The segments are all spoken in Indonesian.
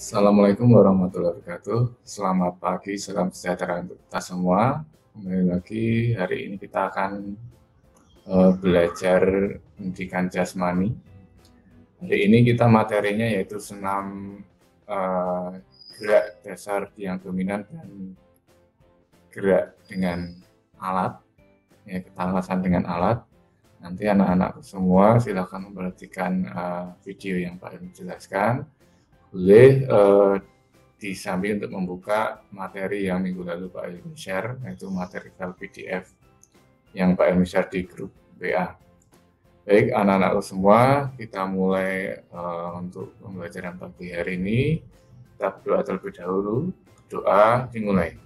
Assalamualaikum warahmatullahi wabarakatuh. Selamat pagi, salam sejahtera untuk kita semua. Kembali lagi, hari ini kita akan belajar pendidikan jasmani. Hari ini kita materinya yaitu senam uh, gerak dasar tiang dominan dan gerak dengan alat, ya, ketangkasan dengan alat. Nanti anak-anak semua silakan memperhatikan video yang Pak Ilmi jelaskan. Boleh di samping untuk membuka materi yang minggu lalu Pak Ilmi share, yaitu materi file PDF yang Pak Ilmi share di grup WA. Baik, anak-anak semua, kita mulai untuk pembelajaran pagi hari ini. Kita berdoa terlebih dahulu. Doa dimulai.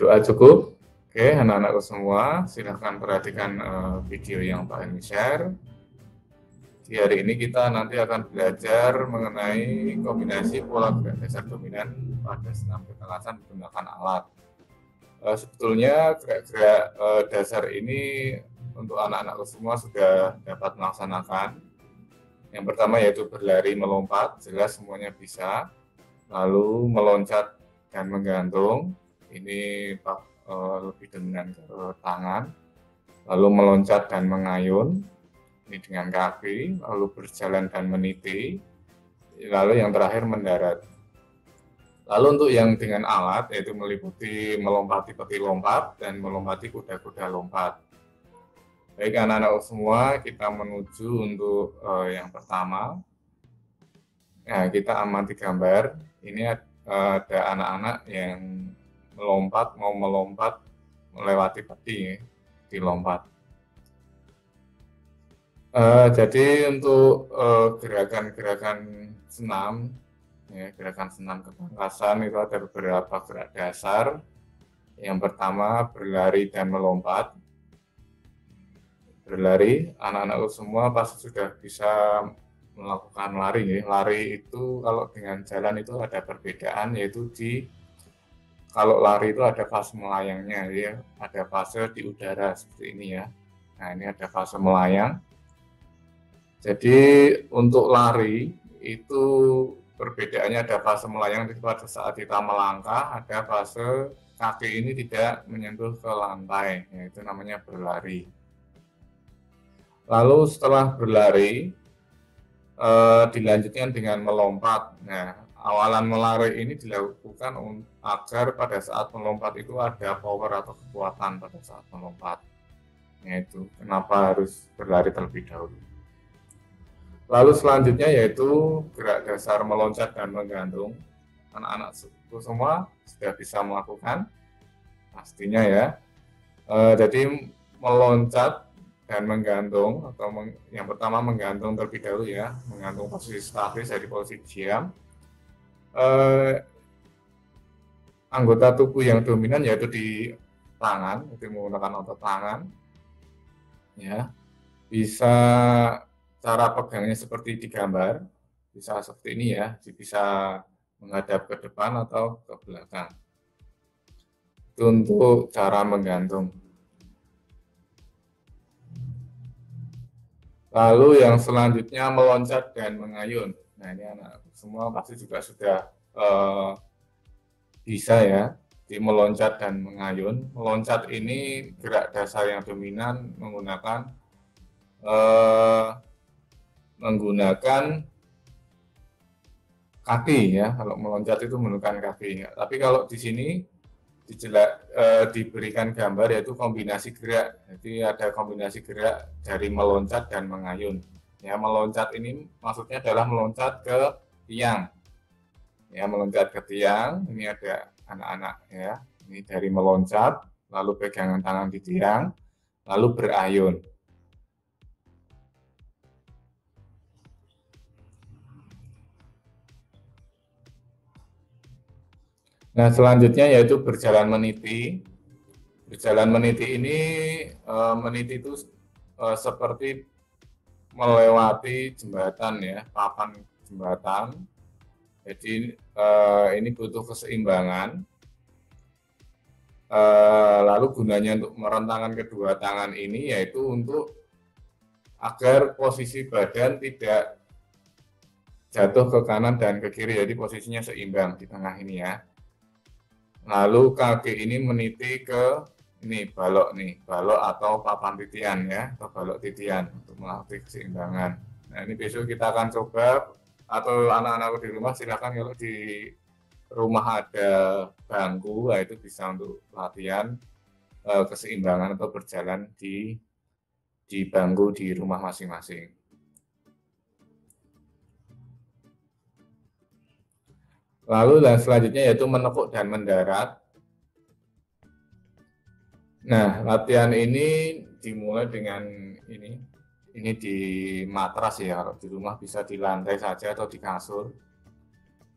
Doa cukup? Oke, anak-anakku semua, silahkan perhatikan video yang Pak Ilmi share. Di hari ini kita nanti akan belajar mengenai kombinasi pola gerak dasar dominan pada senam ketangkasan menggunakan alat. Sebetulnya gerak-gerak dasar ini untuk anak-anakku semua sudah dapat melaksanakan. Yang pertama yaitu berlari melompat, jelas semuanya bisa. Lalu meloncat dan menggantung, ini lebih dominan ke tangan. Lalu meloncat dan mengayun, ini dengan kaki. Lalu berjalan dan meniti. Lalu yang terakhir mendarat. Lalu untuk yang dengan alat, yaitu meliputi melompati peti lompat dan melompati kuda-kuda lompat. Baik anak-anak semua, kita menuju untuk yang pertama. Nah, kita amati gambar. Ini ada anak-anak yang mau melompat melewati peti, dilompat. Jadi untuk gerakan-gerakan senam, ya, gerakan senam ketangkasan itu ada beberapa gerak dasar. Yang pertama berlari dan melompat. Berlari, anak-anakku semua pasti sudah bisa melakukan lari. Ya. Lari itu kalau dengan jalan itu ada perbedaan, yaitu kalau lari itu ada fase melayangnya, ya, ada fase di udara seperti ini ya. Nah, ini ada fase melayang. Jadi untuk lari itu perbedaannya ada fase melayang pada saat kita melangkah, ada fase kaki ini tidak menyentuh ke lantai, yaitu namanya berlari. Lalu setelah berlari, dilanjutkan dengan melompat. Nah, awalan melari ini dilakukan agar pada saat melompat itu ada power atau kekuatan pada saat melompat. Yaitu kenapa harus berlari terlebih dahulu. Lalu selanjutnya yaitu gerak dasar meloncat dan menggantung. Anak-anak semua sudah bisa melakukan, pastinya ya. Jadi meloncat dan menggantung, atau yang pertama menggantung terlebih dahulu ya, menggantung posisi statis dari posisi diam. Anggota tubuh yang dominan yaitu di tangan, itu menggunakan otot tangan, ya. Bisa cara pegangnya seperti di gambar, bisa seperti ini ya, bisa menghadap ke depan atau ke belakang. Itu untuk cara menggantung. Lalu yang selanjutnya meloncat dan mengayun. Nah, ini anak semua pasti juga sudah bisa ya, di meloncat dan mengayun. Meloncat ini gerak dasar yang dominan menggunakan kaki ya. Kalau meloncat itu menggunakan kaki. Tapi kalau di sini diberikan gambar yaitu kombinasi gerak. Jadi ada kombinasi gerak dari meloncat dan mengayun. Ya, meloncat ini maksudnya adalah meloncat ke tiang. Ya, meloncat ke tiang. Ini ada anak-anak ya. Ini dari meloncat, lalu pegangan tangan di tiang, lalu berayun. Nah, selanjutnya yaitu berjalan meniti. Berjalan meniti ini, meniti itu seperti melewati jembatan ya, papan jembatan. Jadi ini butuh keseimbangan. Lalu gunanya untuk merentangkan kedua tangan ini yaitu untuk agar posisi badan tidak jatuh ke kanan dan ke kiri, jadi posisinya seimbang di tengah ini ya. Lalu kaki ini meniti ke ini balok nih, balok atau papan titian ya, atau balok titian untuk melatih keseimbangan. Nah ini besok kita akan coba, atau anak-anak di rumah silakan kalau di rumah ada bangku, nah itu bisa untuk latihan keseimbangan atau berjalan di bangku di rumah masing-masing. Lalu yang selanjutnya yaitu menekuk dan mendarat. Nah, latihan ini dimulai dengan ini di matras ya, kalau di rumah bisa di lantai saja atau di kasur.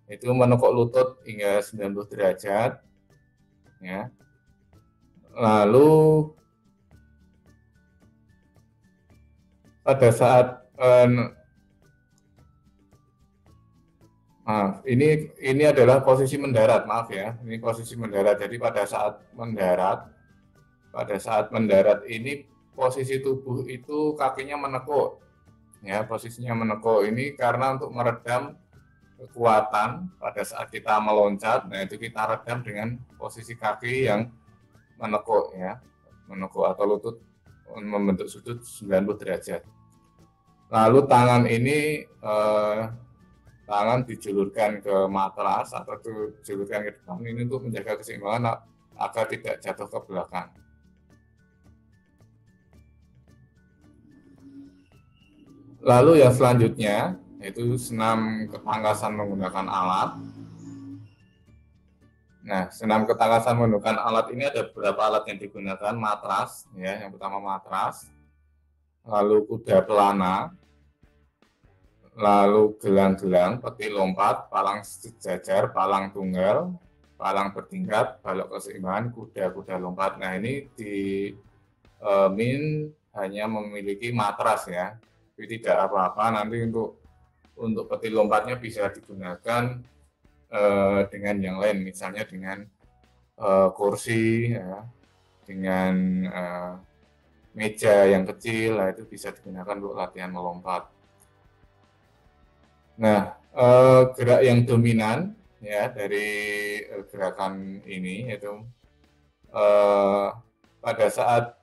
Itu menekuk lutut hingga 90 derajat. Ya. Lalu pada saat ini adalah posisi mendarat, maaf ya. Ini posisi mendarat. Jadi pada saat mendarat ini posisi tubuh itu kakinya menekuk. Ya, posisinya menekuk ini karena untuk meredam kekuatan pada saat kita meloncat. Nah, itu kita redam dengan posisi kaki yang menekuk ya. Menekuk atau lutut membentuk sudut 90 derajat. Lalu tangan ini tangan dijulurkan ke matras atau dijulurkan ke depan ini untuk menjaga keseimbangan agar tidak jatuh ke belakang. Lalu yang selanjutnya yaitu senam ketangkasan menggunakan alat. Nah, senam ketangkasan menggunakan alat ini ada beberapa alat yang digunakan, matras ya, yang pertama matras, lalu kuda pelana, lalu gelang-gelang, peti lompat, palang sejajar, palang tunggal, palang bertingkat, balok keseimbangan, kuda-kuda lompat. Nah ini di MIN hanya memiliki matras ya, tapi tidak apa-apa nanti untuk peti lompatnya bisa digunakan dengan yang lain, misalnya dengan kursi, ya, dengan meja yang kecil, lah itu bisa digunakan untuk latihan melompat. Nah, gerak yang dominan ya dari gerakan ini yaitu pada saat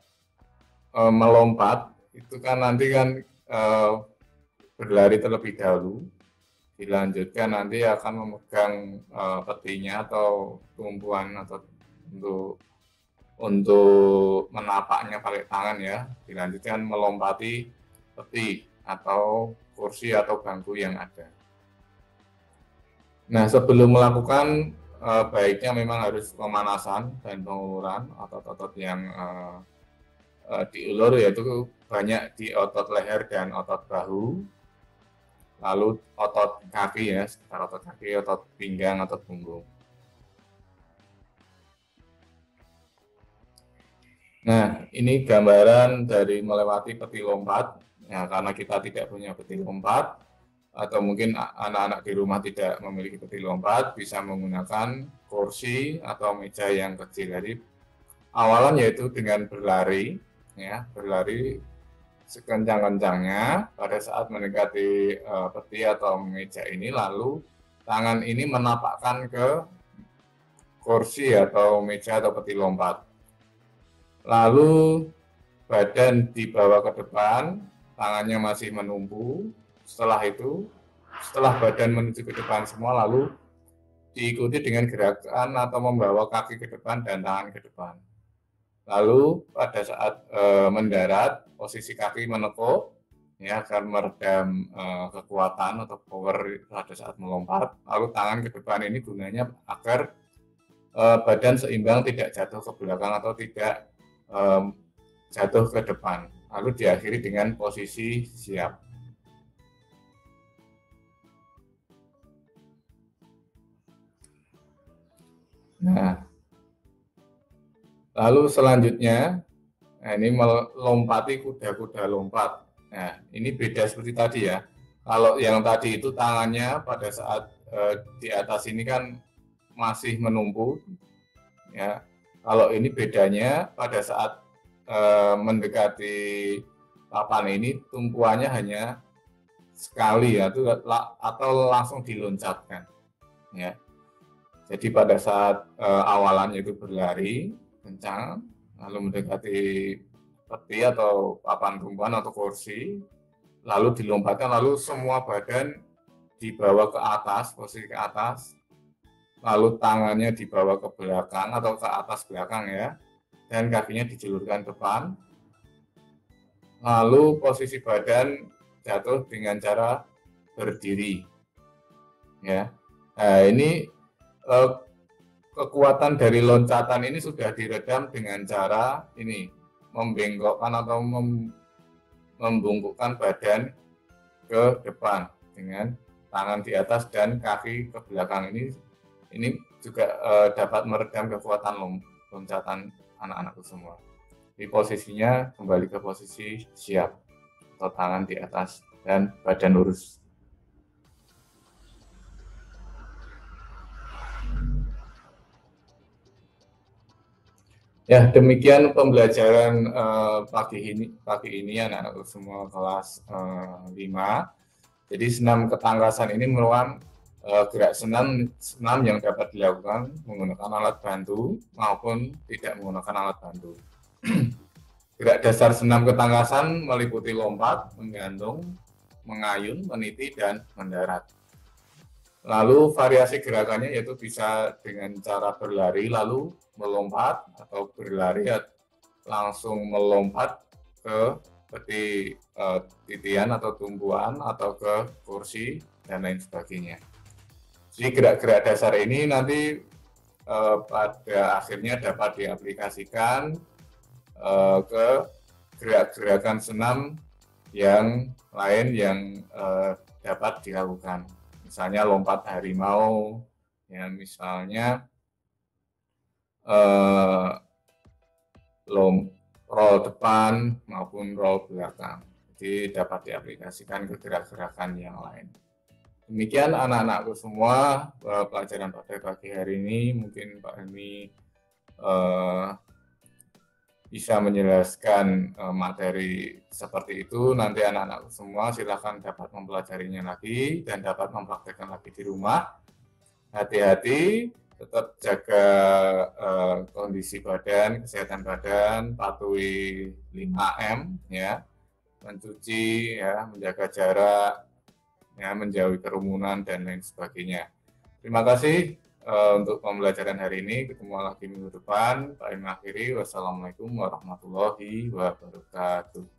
melompat itu kan nanti kan berlari terlebih dahulu, dilanjutkan nanti akan memegang petinya atau tumpuan atau untuk menapaknya pakai tangan ya, dilanjutkan melompati peti atau kursi atau bangku yang ada. Nah, sebelum melakukan baiknya memang harus pemanasan dan penguluran otot-otot yang diulur, yaitu banyak di otot leher dan otot bahu, lalu otot kaki ya, sekitar otot kaki, otot pinggang, otot punggung. Nah, ini gambaran dari melewati peti lompat. Ya, karena kita tidak punya peti lompat, atau mungkin anak-anak di rumah tidak memiliki peti lompat, bisa menggunakan kursi atau meja yang kecil. Jadi awalan yaitu dengan berlari, ya, berlari sekencang-kencangnya pada saat mendekati peti atau meja ini, lalu tangan ini menapakkan ke kursi atau meja atau peti lompat. Lalu badan dibawa ke depan, tangannya masih menumpu. Setelah itu, setelah badan menuju ke depan semua, lalu diikuti dengan gerakan atau membawa kaki ke depan dan tangan ke depan. Lalu pada saat mendarat, posisi kaki menekuk, ya, akan meredam kekuatan atau power pada saat melompat. Lalu tangan ke depan ini gunanya agar badan seimbang, tidak jatuh ke belakang atau tidak jatuh ke depan. Lalu diakhiri dengan posisi siap. Nah, lalu selanjutnya, nah ini melompati kuda-kuda lompat. Nah, ini beda seperti tadi ya. Kalau yang tadi itu tangannya pada saat di atas ini kan masih menumpu, ya. Kalau ini bedanya pada saat mendekati papan ini tumpuannya hanya sekali ya, atau langsung diloncatkan ya. Jadi pada saat awalannya itu berlari kencang, lalu mendekati peti atau papan tumpuan atau kursi, lalu dilompatkan, lalu semua badan dibawa ke atas, posisi ke atas, lalu tangannya dibawa ke belakang atau ke atas belakang ya, dan kakinya dijulurkan depan, lalu posisi badan jatuh dengan cara berdiri ya. Nah, ini kekuatan dari loncatan ini sudah diredam dengan cara ini, membengkokkan atau membungkukkan badan ke depan dengan tangan di atas dan kaki ke belakang. Ini juga dapat meredam kekuatan loncatan anak-anakku semua. Di posisinya kembali ke posisi siap, atau tangan di atas dan badan lurus. Ya, demikian pembelajaran pagi ini anak-anakku semua kelas 5. Jadi senam ketangkasan ini merupakan gerak senam yang dapat dilakukan menggunakan alat bantu maupun tidak menggunakan alat bantu. Gerak dasar senam ketangkasan meliputi lompat, menggantung, mengayun, meniti, dan mendarat. Lalu variasi gerakannya yaitu bisa dengan cara berlari lalu melompat, atau berlari langsung melompat ke peti titian atau tumpuan atau ke kursi dan lain sebagainya. Jadi gerak-gerak dasar ini nanti pada akhirnya dapat diaplikasikan ke gerak-gerakan senam yang lain yang dapat dilakukan. Misalnya lompat harimau, ya misalnya roll depan maupun roll belakang. Jadi dapat diaplikasikan ke gerak-gerakan yang lain. Demikian anak-anakku semua, pelajaran pada pagi hari ini. Mungkin Pak Helmi bisa menjelaskan materi seperti itu. Nanti anak-anakku semua silakan dapat mempelajarinya lagi dan dapat mempraktekkan lagi di rumah. Hati-hati, tetap jaga kondisi badan, kesehatan badan, patuhi 5M ya, mencuci ya, menjaga jarak ya, menjauhi kerumunan dan lain sebagainya. Terima kasih untuk pembelajaran hari ini. Ketemu lagi minggu depan. Pak Ilmi akhiri. Wassalamualaikum warahmatullahi wabarakatuh.